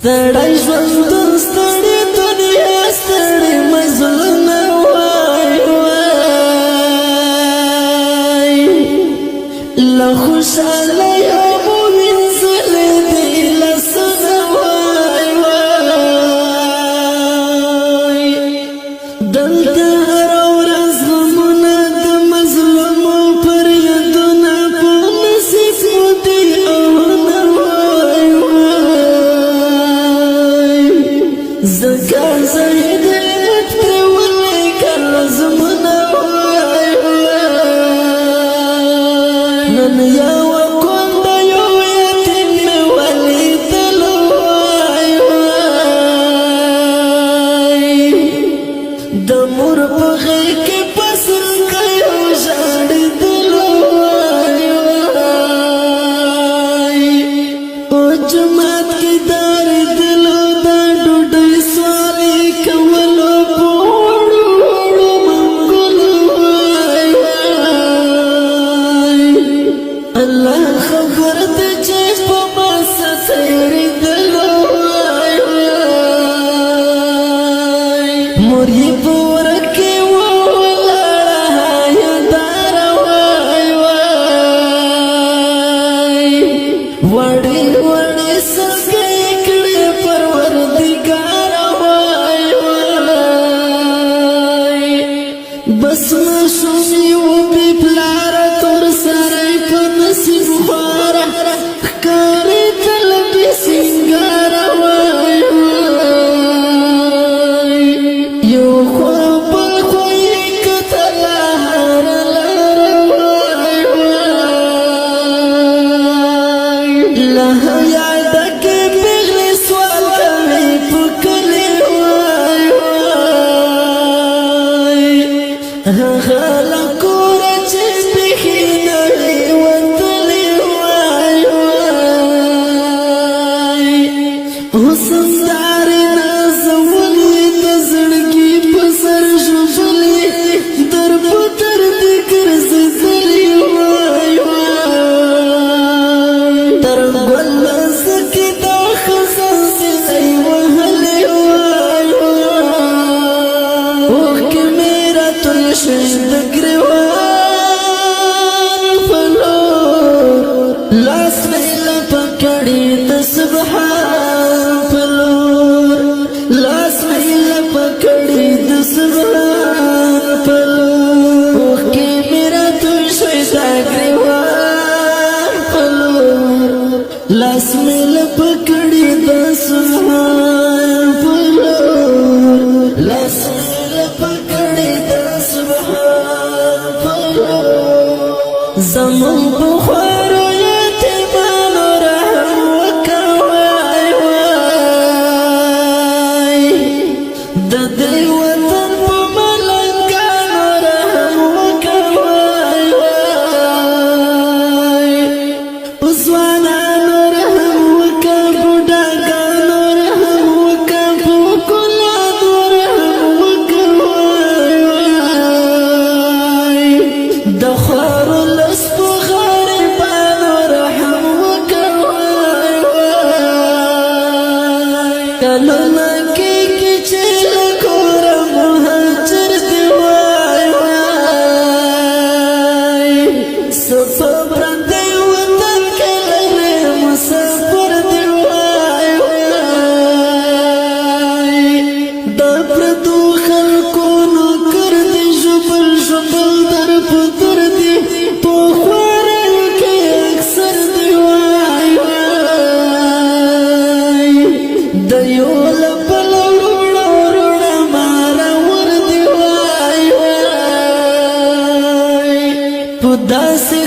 ستړی ژوند ستړی دنیا ستړی مزلونه وای وای له خوشحالیه مو وینځلې دي لاسونه وای وای دلته هره ورځ غمونه د مظلومو پر یادونه په نصیب مو دي اوونه وای وای زکه زهیدت پرې ولیکل زمونه وای وای نن یوه کونډه یو یتیم مې ولیدل وای وای د مور په غېږ کې په سلګیو ژاړېدل وای وای په جومات کې دارېدلو دا ډوډۍ سوالې کولو په وړو وړو منګولو وای وای الله خبر دی چې په ما څه تېرېدلو وای وای مور یې په وره کې ولاړه حیاداره وای وای وړې وړې سلګۍ یې کړې پروردګاره وای وای بس ماشوم یې و بې پلاره تور سری په نصیب خواره ښکارېدل بې سینګاره وای وای یو خوا بل خوا یې کتله هره لاره وای وای له یاده کې پېغلې سوال کوي په کلي وای وای هغه له کوره چې بیخي نه وي وتلې وای وای اوس هندارې نازولې د زړګي په سر ژوبلې در په در دې ګرځېدلې وای وای تر ګل زکې دا ښځه سینۍ وهلې وای وای اوښکې مې راتوی شوې د ګریوان په لور لاس مې لپه کړي د سبحان په لور لاس مې لپه کړي د سبحان په لور اوښکې مې راتوی شوې د ګریوان په لور لاس مې لپه کړي د سبحان په لور لاس مې لپه کړي د سبحان په لور زمون په خوارو یتیمانو رحم وکړه وای وای د دې وطن په ملنګانو رحم وکړه وای وای په ځوانانو رحم وکړه بوډاګانو رحم وکړه په کلانو رحم وکړه وای وای د خوارو لس په غریبانو رحم وکړه وای وای کلونه کېږي چې له کوره مهاجر دي وای وای څه په پردي وطن کې لرې مسافر دي وای وای د پردو خلکو نوکر دي ژوبل ژوبل در په در دي په خواریو کې اکثر دي وای وای د یو له بله وروڼه وروڼه مارور دي وای وای په داسې